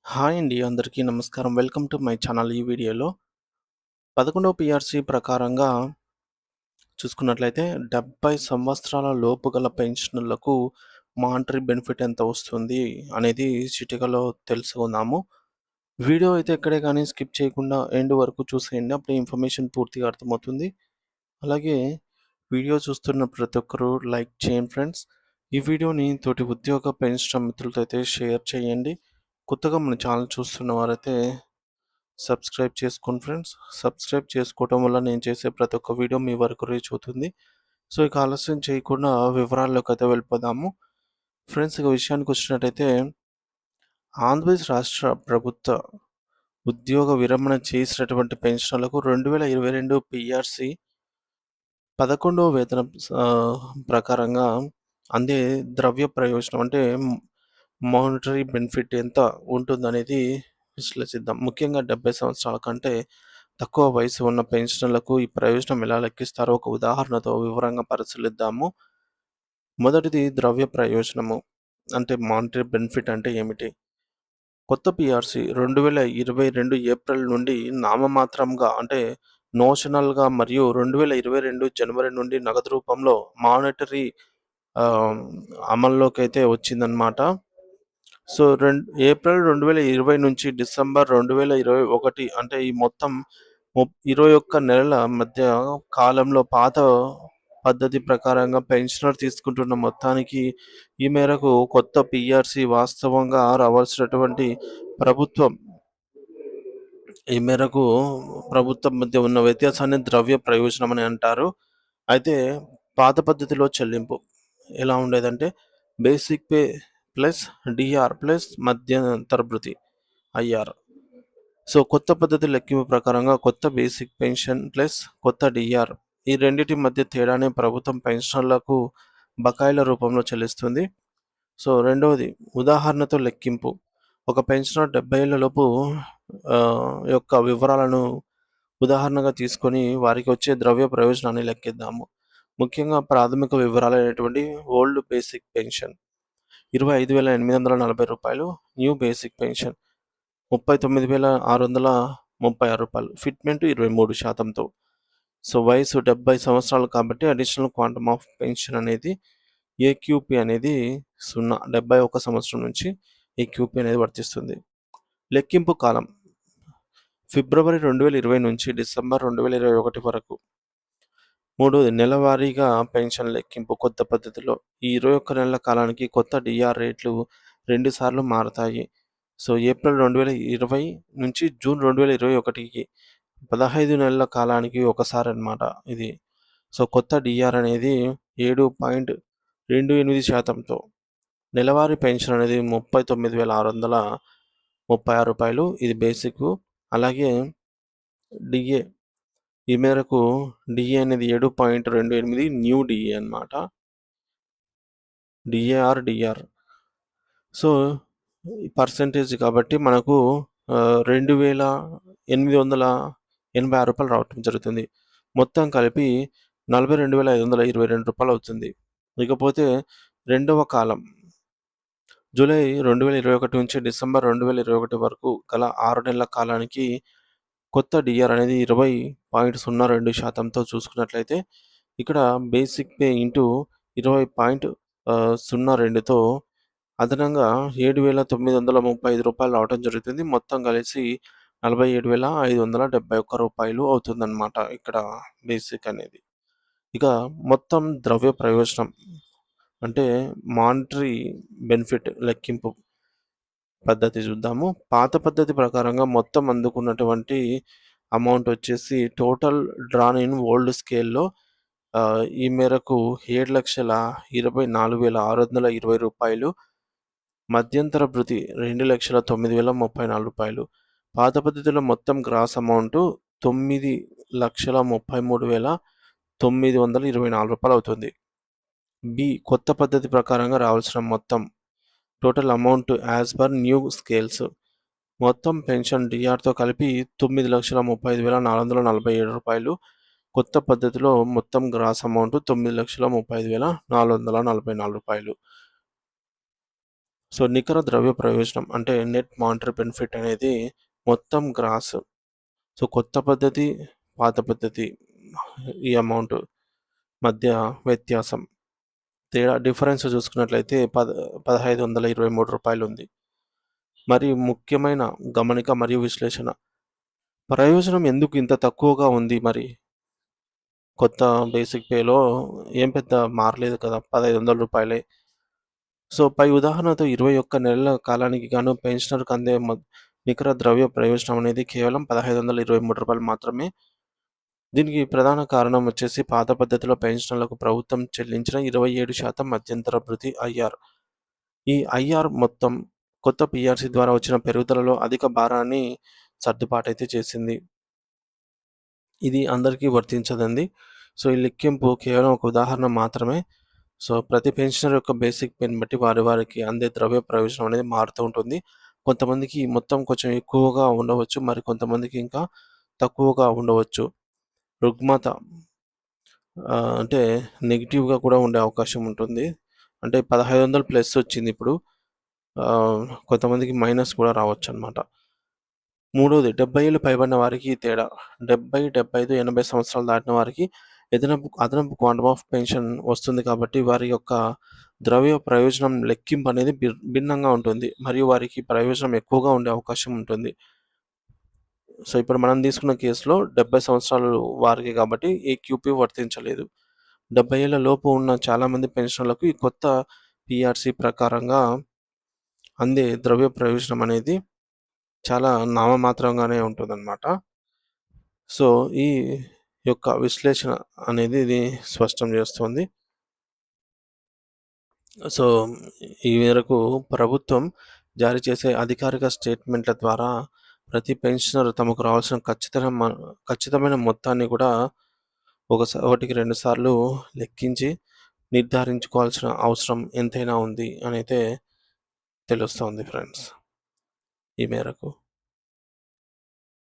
Hi అండి. అందరికీ నమస్కారం. Welcome to my channel. ఈ వీడియోలో 11వ పీఆర్‌సీ ప్రకారంగా చూసుకున్నట్లయితే 70 సంవత్సరాల లోపు గల పెన్షనర్లకు మానిటరీ బెనిఫిట్ ఎంత వస్తుంది అనేది చిటికలో తెలుసుకుందాము. వీడియో అయితే ఎక్కడే గానీ స్కిప్ చేయకుండా ఎండ్ వరకు చూసేయండి. అప్పుడు ఇన్ఫర్మేషన్ పూర్తిగా అర్థమవుతుంది. అలాగే వీడియో చూస్తున్న ప్రతి ఒక్కరు లైక్ చేయండి ఫ్రెండ్స్. ఈ వీడియోని తోటి ఉద్యోగ పెన్షన్ మిత్రులతో అయితే షేర్ చేయండి. కొత్తగా మన ఛానల్ చూస్తున్న వారైతే సబ్స్క్రైబ్ చేసుకోండి ఫ్రెండ్స్. సబ్స్క్రైబ్ చేసుకోవటం వల్ల నేను చేసే ప్రతి ఒక్క వీడియో మీ వరకు రీచ్ అవుతుంది. సో ఇక ఆలస్యం చేయకుండా వివరాల్లోకి అయితే వెళ్ళిపోదాము. ఫ్రెండ్స్ ఇక విషయానికి వచ్చినట్టయితే ఆంధ్రప్రదేశ్ రాష్ట్ర ప్రభుత్వ ఉద్యోగ విరమణ చేసినటువంటి పెన్షనర్లకు 2022 పీఆర్‌సీ 11వ వేతనం ప్రకారంగా అందే ద్రవ్య ప్రయోజనం అంటే మానిటరీ బెనిఫిట్ ఎంత ఉంటుందనేది విశ్లేషిద్దాం. ముఖ్యంగా 70 సంవత్సరాల కంటే తక్కువ వయసు ఉన్న పెన్షనర్లకు ఈ ప్రయోజనం ఎలా లెక్కిస్తారో ఒక ఉదాహరణతో వివరంగా పరిశీలిద్దాము. మొదటిది ద్రవ్య ప్రయోజనము. అంటే మానిటరీ బెనిఫిట్ అంటే ఏమిటి? కొత్త పీఆర్‌సీ 2022 ఏప్రిల్ నుండి నామమాత్రంగా అంటే నోషనల్‌గా మరియు 2022 జనవరి నుండి నగదు రూపంలో మానిటరీ ఆహ్, అమల్లోకైతే వచ్చిందనమాట. సో, ఏప్రిల్ 2020 నుంచి డిసెంబర్ 2021 అంటే ఈ మొత్తం 21 నెలల మధ్య కాలంలో పాత పద్ధతి ప్రకారంగా పెన్షనర్ తీసుకుంటున్న మొత్తానికి ఈ మేరకు కొత్త పీఆర్‌సీ వాస్తవంగా రావాల్సినటువంటి ప్రభుత్వం ఈ మేరకు ప్రభుత్వం మధ్య ఉన్న వ్యత్యాసాన్ని ద్రవ్య ప్రయోజనం అని అంటారు. అయితే పాత పద్ధతిలో చెల్లింపు ఎలా ఉండేదంటే basic pay plus DR plus మధ్యంతర భృతి ఐఆర్. సో కొత్త పద్ధతి లెక్కింపు ప్రకారంగా కొత్త బేసిక్ పెన్షన్ ప్లస్ కొత్త డీఆర్ ఈ రెండిటి మధ్య తేడానే ప్రభుత్వం పెన్షనర్లకు బకాయిల రూపంలో చెల్లిస్తుంది. సో రెండవది ఉదాహరణతో లెక్కింపు. ఒక పెన్షనర్ 70 ఏళ్లలోపు యొక్క వివరాలను ఉదాహరణగా తీసుకొని వారికి వచ్చే ద్రవ్య ప్రయోజనాన్ని లెక్కిద్దాము. ముఖ్యంగా ప్రాథమిక వివరాలైనటువంటి ఓల్డ్ బేసిక్ పెన్షన్ రూ. 25,840. న్యూ బేసిక్ పెన్షన్ రూ. 39,636. ఫిట్‌మెంట్ 23%తో. సో వయసు 70 సంవత్సరాలు కాబట్టి అడిషనల్ క్వాంటమ్ ఆఫ్ పెన్షన్ అనేది ఏక్యూపీ అనేది 0. 71 సంవత్సరం నుంచి ఏక్యూపీ అనేది వర్తిస్తుంది. లెక్కింపు కాలం ఫిబ్రవరి 2020 నుంచి డిసెంబర్ 2021 వరకు. మూడోది నెలవారీగా పెన్షన్ లెక్కింపు కొత్త పద్ధతిలో. ఈ 21 నెలల కాలానికి కొత్త డీఆర్ రేట్లు 2 సార్లు మారతాయి. సో ఏప్రిల్ 2020 నుంచి జూన్ 2021కి 15 నెలల కాలానికి ఒకసారనమాట ఇది. సో కొత్త డీఆర్ అనేది 7.28%తో. నెలవారీ పెన్షన్ అనేది రూ. 39,636. ఇది బేసికు. అలాగే డీఏ ఈ మేరకు డీఏ అనేది 7.28 న్యూ డీఏ అనమాట. డీఆర్. సో ఈ పర్సెంటేజ్ కాబట్టి మనకు రూ. 2,886 రావటం జరుగుతుంది. మొత్తం కలిపి రూ. 42,522 అవుతుంది. ఇకపోతే రెండవ కాలం జూలై 2021 నుంచి డిసెంబర్ 2021 వరకు గల 6 నెలల కాలానికి కొత్త డీఆర్ అనేది 20.02%తో చూసుకున్నట్లయితే ఇక్కడ బేసిక్ పే ఇంటూ 20.02తో అదనంగా రూ. 7,935 రావటం జరుగుతుంది. మొత్తం కలిసి రూ. 47,571 అవుతుందన్నమాట ఇక్కడ బేసిక్ అనేది. ఇక మొత్తం ద్రవ్య ప్రయోజనం అంటే మానిటరీ బెనిఫిట్ లెక్కింపు పద్ధతి చూద్దాము. పాత పద్ధతి ప్రకారంగా మొత్తం అందుకున్నటువంటి అమౌంట్ వచ్చేసి టోటల్ డ్రాన్ ఇన్ ఓల్డ్ స్కేల్‌లో ఈ మేరకు రూ. 7,24,620. మధ్యంతర భృతి రూ. 2,09,034. పాత పద్ధతిలో మొత్తం గ్రాస్ అమౌంటు రూ. 9,33,924 అవుతుంది. కొత్త పద్ధతి ప్రకారంగా రావాల్సిన మొత్తం total amount as per new scales మొత్తం పెన్షన్ డీఆర్‌తో కలిపి రూ. 9,35,447. కొత్త పద్ధతిలో మొత్తం గ్రాస్ అమౌంట్ రూ. 9,35,444. సో, నికర ద్రవ్య ప్రయోజనం అంటే నెట్ మానిటరీ బెనిఫిట్ అనేది మొత్తం గ్రాస్. సో, కొత్త పద్ధతి, పాత పద్ధతి ఈ అమౌంట్ మధ్య వ్యత్యాసం. డిఫరెన్స్ చూసుకున్నట్లయితే రూ. 1523 ఉంది. మరి ముఖ్యమైన గమనిక మరియు విశ్లేషణ. ప్రయోజనం ఎందుకు ఇంత తక్కువగా ఉంది మరి? కొత్త బేసిక్ పేలో ఏం పెద్ద మారలేదు కదా! రూ. 1500. సో, పై ఉదాహరణతో 21 నెలల కాలానికి గాను పెన్షనర్‌కు అందే నికర ద్రవ్య ప్రయోజనం అనేది కేవలం రూ. 1523 మాత్రమే. దీనికి ప్రధాన కారణం వచ్చేసి పాత పద్ధతిలో పెన్షనర్లకు ప్రభుత్వం చెల్లించిన 27% మధ్యంతర భృతి ఐఆర్. ఈ ఐఆర్ మొత్తం కొత్త పీఆర్సీ ద్వారా వచ్చిన పెరుగుదలలో అధిక భారాన్ని సర్దుబాటైతే చేసింది. ఇది అందరికీ వర్తించదండి. సో, ఈ లెక్కింపు కేవలం ఒక ఉదాహరణ మాత్రమే. సో, ప్రతి పెన్షనర్ యొక్క బేసిక్ పేని బట్టి వారికి అందే ద్రవ్య ప్రయోజనం అనేది మారుతూ ఉంటుంది. కొంతమందికి మొత్తం కొంచెం ఎక్కువగా ఉండవచ్చు. మరి కొంతమందికి ఇంకా తక్కువగా ఉండవచ్చు. రుగ్మత అంటే నెగెటివ్‌గా కూడా ఉండే అవకాశం ఉంటుంది. అంటే 1500 ప్లస్ వచ్చిందిప్పుడు. కొంతమందికి మైనస్ కూడా రావచ్చనమాట. మూడోది 70 ఏళ్ళు పైబడిన వారికి ఈ తేడా. 70, 75, 80 సంవత్సరాలు దాటిన వారికి అదనపు క్వాంటమ్ ఆఫ్ పెన్షన్ వస్తుంది కాబట్టి వారి యొక్క ద్రవ్య ప్రయోజనం లెక్కింపు అనేది భిన్నంగా ఉంటుంది. మరియు వారికి ప్రయోజనం ఎక్కువగా ఉండే అవకాశం ఉంటుంది. సో, ఇప్పుడు మనం తీసుకున్న కేసులో 70 సంవత్సరాలు వారికి కాబట్టి ఈ క్యూపీ వర్తించలేదు. 70 ఏళ్ల లోపు ఉన్న చాలామంది పెన్షనర్లకు ఈ కొత్త పీఆర్సీ ప్రకారంగా అందే ద్రవ్య ప్రయోజనం అనేది చాలా నామమాత్రంగానే ఉంటుందన్నమాట. సో, ఈ యొక్క విశ్లేషణ అనేది ఇది స్పష్టం చేస్తుంది. సో, ఈ మేరకు ప్రభుత్వం జారీ చేసే అధికారిక స్టేట్మెంట్ల ద్వారా ప్రతి పెన్షనర్ తమకు రావాల్సిన ఖచ్చితమైన మొత్తాన్ని కూడా ఒకటికి 2 సార్లు లెక్కించి నిర్ధారించుకోవాల్సిన అవసరం ఎంతైనా ఉంది అనైతే తెలుస్తోంది ఫ్రెండ్స్ ఈ మేరకు.